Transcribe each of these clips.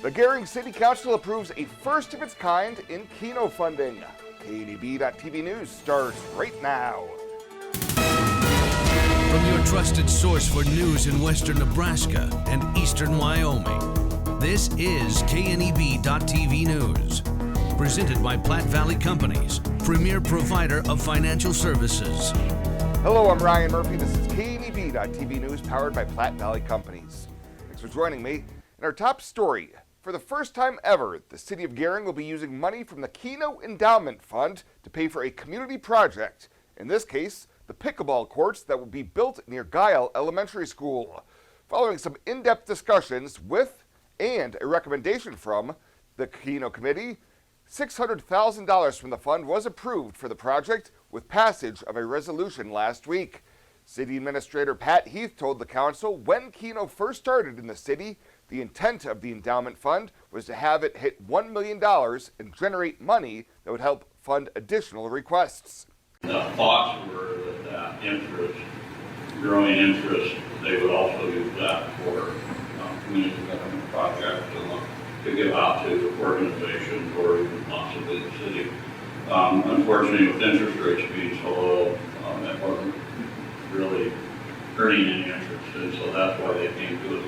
The Gering City Council approves a first of its kind in Keno funding. KNEB.TV News starts right now. From your trusted source for news in western Nebraska and eastern Wyoming, this is KNEB.TV News. Presented by Platte Valley Companies, premier provider of financial services. Hello, I'm Ryan Murphy. This is KNEB.TV News powered by Platte Valley Companies. Thanks for joining me. In our top story, for the first time ever, the City of Gering will be using money from the Keno Endowment Fund to pay for a community project. In this case, the pickleball courts that will be built near Guile Elementary School. Following some in-depth discussions with and a recommendation from the Keno Committee, $600,000 from the fund was approved for the project with passage of a resolution last week. City Administrator Pat Heath told the council when Keno first started in the city, the intent of the endowment fund was to have it hit $1 million and generate money that would help fund additional requests. The thoughts were that interest, growing interest, they would also use that for community development projects to give out to organizations or even possibly the city. Unfortunately, with interest rates being so low, that wasn't really earning any interest, and so that's why they came to us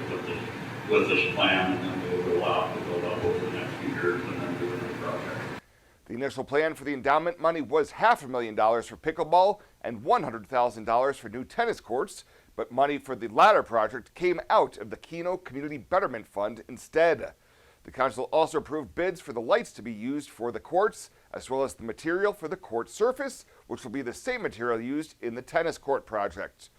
with this plan, and then we will allow it to build up over the next few years and then do another project. The initial plan for the endowment money was $500,000 for pickleball and $100,000 for new tennis courts, but money for the latter project came out of the Keno Community Betterment Fund instead. The council also approved bids for the lights to be used for the courts, as well as the material for the court surface, which will be the same material used in the tennis court project.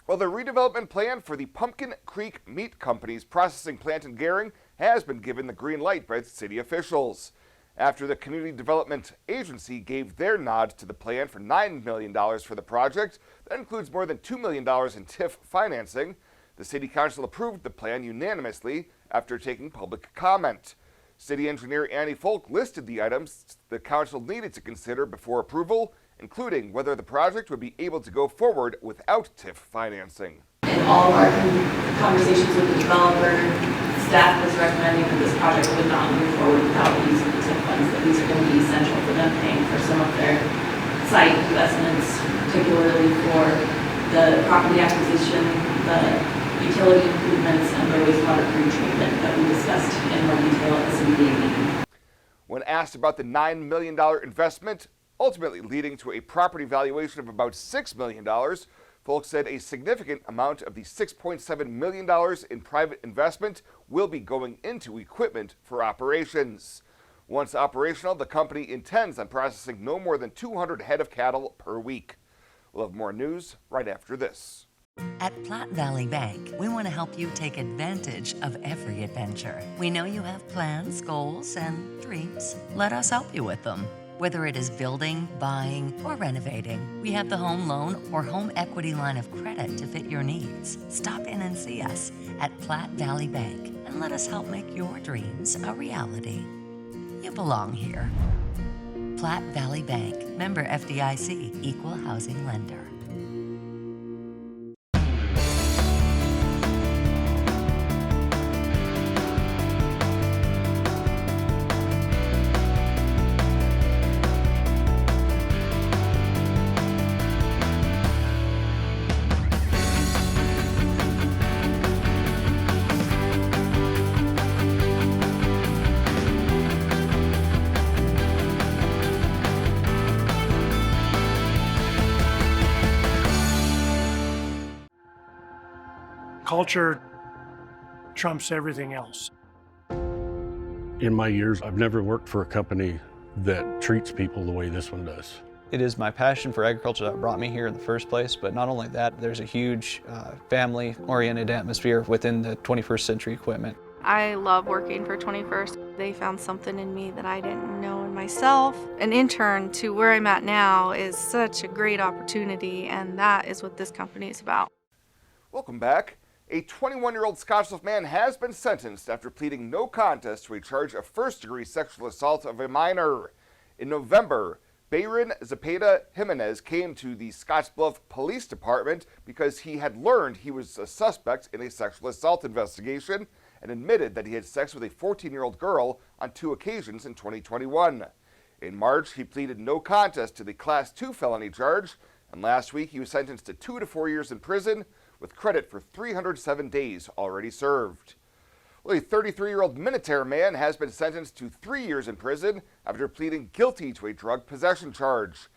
Well, the redevelopment plan for the Pumpkin Creek Meat Company's processing plant in Gering has been given the green light by city officials. After the Community Development Agency gave their nod to the plan for $9 million for the project, that includes more than $2 million in TIF financing. The City Council approved the plan unanimously after taking public comment. City Engineer Annie Folk listed the items the Council needed to consider before approval, including whether the project would be able to go forward without TIF financing. In all of our conversations with the developer, staff was recommending that this project would not move forward without using the TIF funds, that these are going to be essential for them paying for some of their site investments, particularly for the property acquisition, the utility improvements, and the wastewater pretreatment that we discussed in more detail at the CBA meeting. When asked about the $9 million investment, ultimately leading to a property valuation of about $6 million, Folk said a significant amount of the $6.7 million in private investment will be going into equipment for operations. Once operational, the company intends on processing no more than 200 head of cattle per week. We'll have more news right after this. At Platte Valley Bank, we want to help you take advantage of every adventure. We know you have plans, goals, and dreams. Let us help you with them. Whether it is building, buying, or renovating, we have the home loan or home equity line of credit to fit your needs. Stop in and see us at Platte Valley Bank and let us help make your dreams a reality. You belong here. Platte Valley Bank, member FDIC, equal housing lender. Culture trumps everything else. In my years, I've never worked for a company that treats people the way this one does. It is my passion for agriculture that brought me here in the first place, but not only that, there's a huge family-oriented atmosphere within the 21st Century Equipment. I love working for 21st. They found something in me that I didn't know in myself. An intern to where I'm at now is such a great opportunity, and that is what this company is about. Welcome back. A 21-year-old Scottsbluff man has been sentenced after pleading no contest to a charge of first-degree sexual assault of a minor. In November, Bayron Zepeda Jimenez came to the Scottsbluff Police Department because he had learned he was a suspect in a sexual assault investigation and admitted that he had sex with a 14-year-old girl on 2 occasions in 2021. In March, he pleaded no contest to the Class 2 felony charge, and last week he was sentenced to 2 to 4 years in prison with credit for 307 days already served. Well, a 33-year-old Minutair man has been sentenced to 3 years in prison after pleading guilty to a drug possession charge.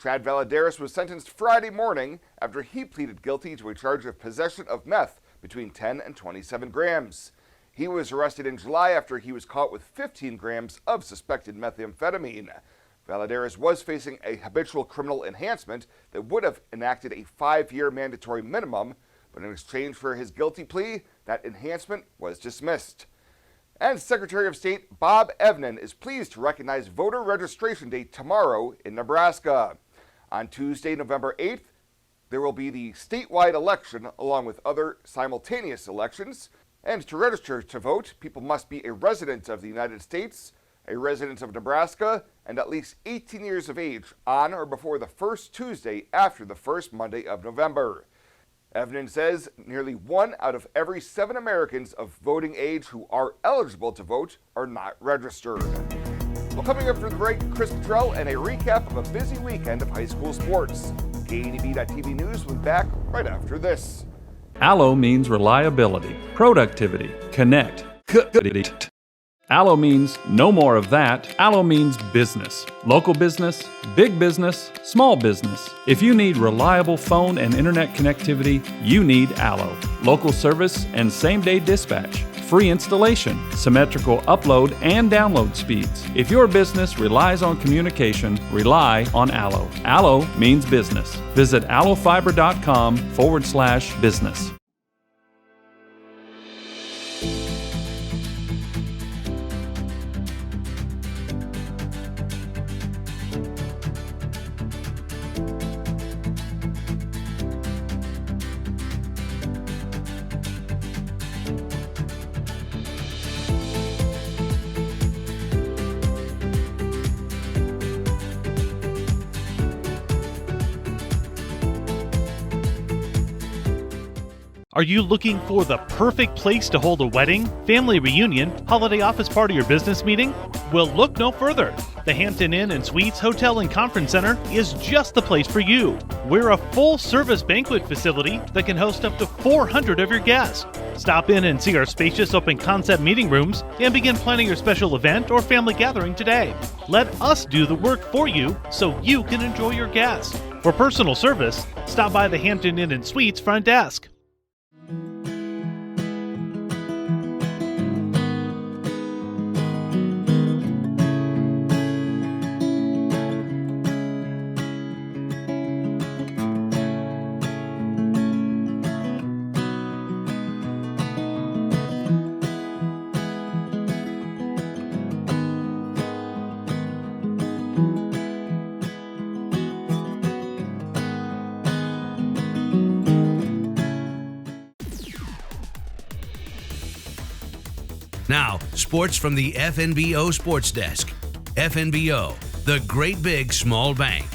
Chad Valadares was sentenced Friday morning after he pleaded guilty to a charge of possession of meth between 10 and 27 grams. He was arrested in July after he was caught with 15 grams of suspected methamphetamine. Valadares was facing a habitual criminal enhancement that would have enacted a 5-year mandatory minimum, but in exchange for his guilty plea, that enhancement was dismissed. And Secretary of State Bob Evnen is pleased to recognize Voter Registration Day tomorrow in Nebraska. On Tuesday, November 8th, there will be the statewide election along with other simultaneous elections. And to register to vote, people must be a resident of the United States, a resident of Nebraska, and at least 18 years of age on or before the first Tuesday after the first Monday of November. Evnen says nearly 1 out of every 7 Americans of voting age who are eligible to vote are not registered. Well, coming up for the break, Chris Cottrell and a recap of a busy weekend of high school sports. KNEB.TV News will be back right after this. Allo means reliability, productivity, connect. Allo means no more of that. Allo means business. Local business, big business, small business. If you need reliable phone and internet connectivity, you need Allo. Local service and same-day dispatch. Free installation, symmetrical upload and download speeds. If your business relies on communication, rely on Allo. Allo means business. Visit allofiber.com/business. Are you looking for the perfect place to hold a wedding, family reunion, holiday office party, or business meeting? Well, look no further. The Hampton Inn and Suites Hotel and Conference Center is just the place for you. We're a full-service banquet facility that can host up to 400 of your guests. Stop in and see our spacious open-concept meeting rooms and begin planning your special event or family gathering today. Let us do the work for you so you can enjoy your guests. For personal service, stop by the Hampton Inn and Suites front desk. Now, sports from the FNBO Sports Desk. FNBO, the great big small bank.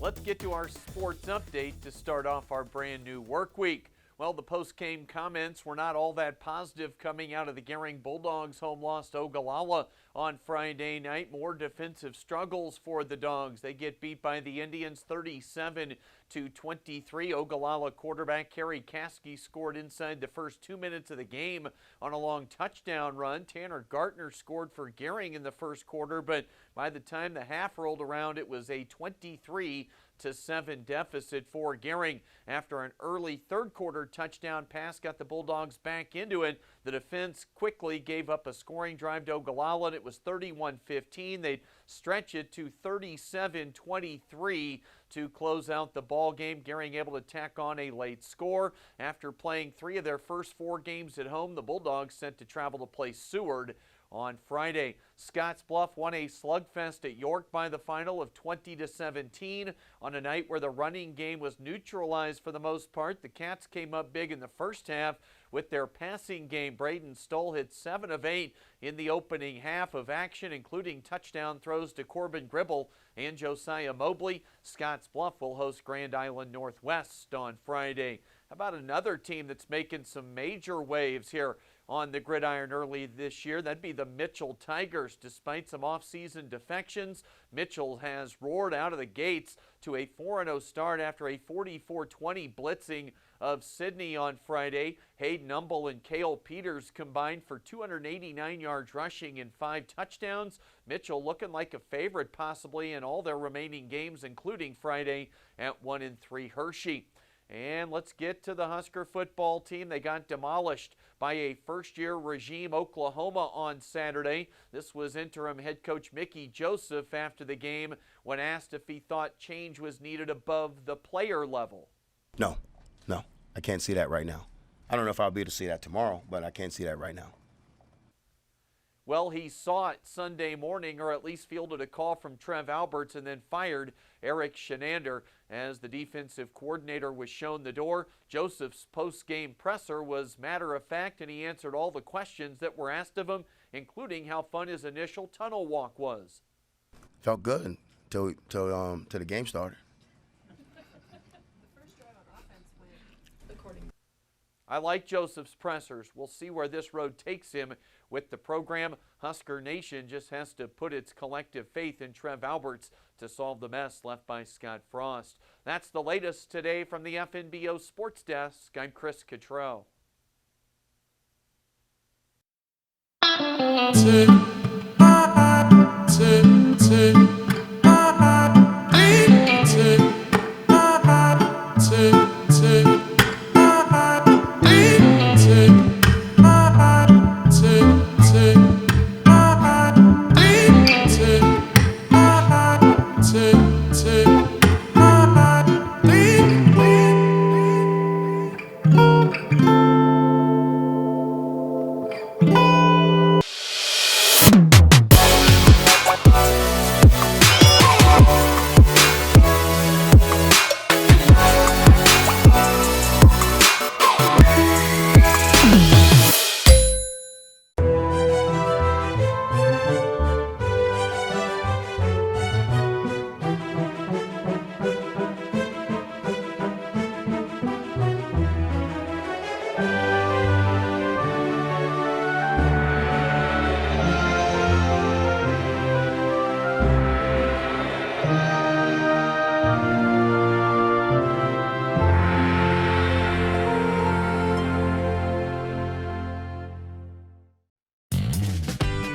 Let's get to our sports update to start off our brand new work week. Well, the post-game comments were not all that positive coming out of the Gering Bulldogs' home loss to Ogallala on Friday night. More defensive struggles for the Dogs. They get beat by the Indians 37-23. Ogallala quarterback Kerry Caskey scored inside the first 2 minutes of the game on a long touchdown run. Tanner Gartner scored for Gering in the first quarter, but by the time the half rolled around, it was a 23-7 deficit for Gering. After an early third quarter touchdown pass got the Bulldogs back into it, the defense quickly gave up a scoring drive to Ogallala, and it was 31-15. They'd stretch it to 37-23 to close out the ball game. Gering able to tack on a late score. After playing 3 of their first 4 games at home, the Bulldogs set to travel to play Seward on Friday. Scottsbluff won a slugfest at York by the final of 20-17 on a night where the running game was neutralized for the most part. The Cats came up big in the first half with their passing game. Braden Stoll hit 7 of 8 in the opening half of action, including touchdown throws to Corbin Gribble and Josiah Mobley. Scottsbluff will host Grand Island Northwest on Friday. How about another team that's making some major waves here on the gridiron early this year? That'd be the Mitchell Tigers. Despite some off-season defections, Mitchell has roared out of the gates to a 4-0 start after a 44-20 blitzing of Sydney on Friday. Hayden Umble and Cale Peters combined for 289 yards rushing and 5 touchdowns. Mitchell looking like a favorite possibly in all their remaining games, including Friday at 1-3 Hershey. And let's get to the Husker football team. They got demolished by a first-year regime Oklahoma on Saturday. This was interim head coach Mickey Joseph after the game when asked if he thought change was needed above the player level. No, I can't see that right now. I don't know if I'll be able to see that tomorrow, but I can't see that right now. Well, he saw it Sunday morning, or at least fielded a call from Trev Alberts and then fired Eric Shenander. As the defensive coordinator was shown the door, Joseph's post-game presser was matter-of-fact, and he answered all the questions that were asked of him, including how fun his initial tunnel walk was. Felt good till the game started. I like Joseph's pressers. We'll see where this road takes him with the program. Husker Nation just has to put its collective faith in Trev Alberts to solve the mess left by Scott Frost. That's the latest today from the FNBO Sports Desk. I'm Chris Cottrell.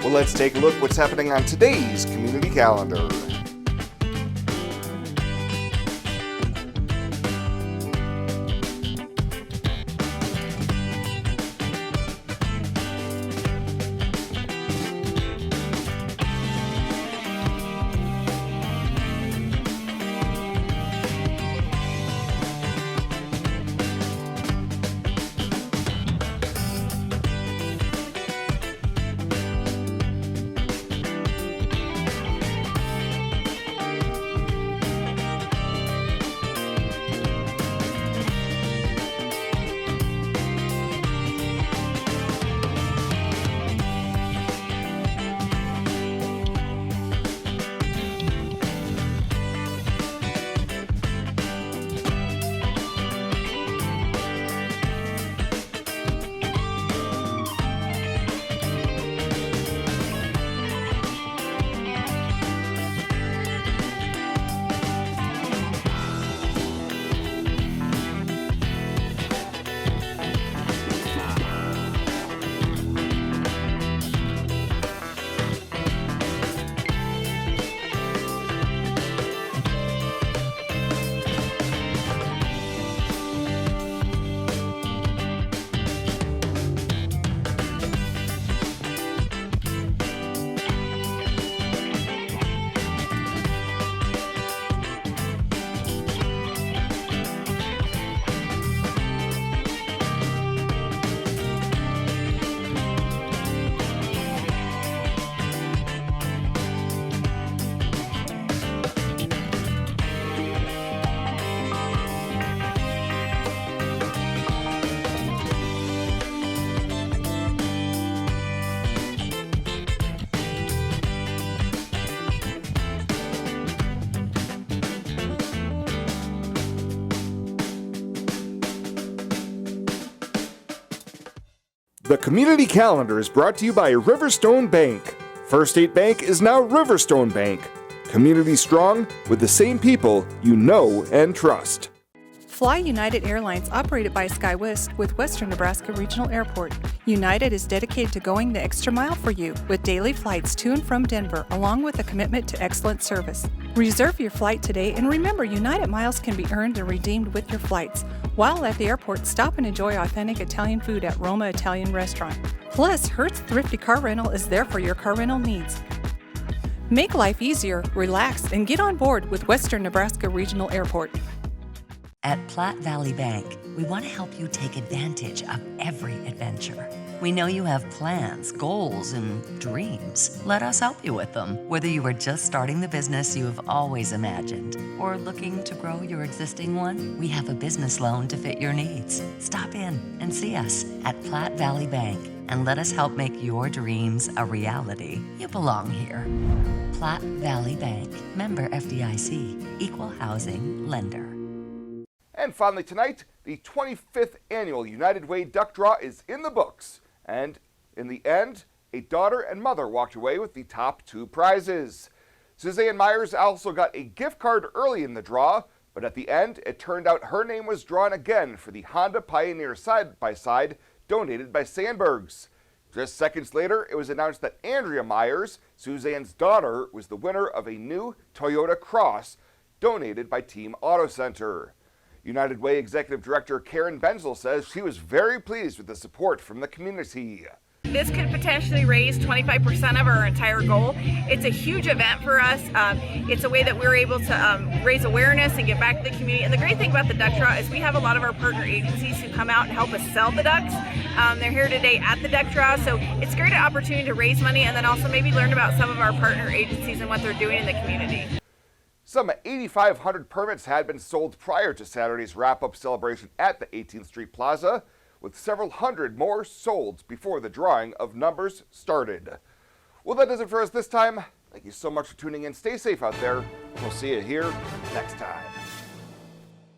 Well, let's take a look what's happening on today's community calendar. The community calendar is brought to you by Riverstone Bank. First State Bank is now Riverstone Bank. Community strong with the same people you know and trust. Fly United Airlines, operated by SkyWest with Western Nebraska Regional Airport. United is dedicated to going the extra mile for you with daily flights to and from Denver, along with a commitment to excellent service. Reserve your flight today, and remember, United miles can be earned and redeemed with your flights. While at the airport, stop and enjoy authentic Italian food at Roma Italian Restaurant. Plus, Hertz Thrifty Car Rental is there for your car rental needs. Make life easier, relax, and get on board with Western Nebraska Regional Airport. At Platte Valley Bank, we want to help you take advantage of every adventure. We know you have plans, goals, and dreams. Let us help you with them. Whether you are just starting the business you have always imagined or looking to grow your existing one, we have a business loan to fit your needs. Stop in and see us at Platte Valley Bank and let us help make your dreams a reality. You belong here. Platte Valley Bank, member FDIC, equal housing lender. And finally tonight, the 25th annual United Way Duck Draw is in the books. And in the end, a daughter and mother walked away with the top 2 prizes. Suzanne Myers also got a gift card early in the draw, but at the end, it turned out her name was drawn again for the Honda Pioneer side-by-side donated by Sandbergs. Just seconds later, it was announced that Andrea Myers, Suzanne's daughter, was the winner of a new Toyota Cross donated by Team Auto Center. United Way Executive Director Karen Benzel says she was very pleased with the support from the community. This could potentially raise 25% of our entire goal. It's a huge event for us. It's a way that we're able to raise awareness and get back to the community. And the great thing about the Duck Draw is we have a lot of our partner agencies who come out and help us sell the ducks. They're here today at the Duck Draw, so it's a great opportunity to raise money and then also maybe learn about some of our partner agencies and what they're doing in the community. Some 8,500 permits had been sold prior to Saturday's wrap-up celebration at the 18th Street Plaza, with several hundred more sold before the drawing of numbers started. Well, that does it for us this time. Thank you so much for tuning in. Stay safe out there. We'll see you here next time.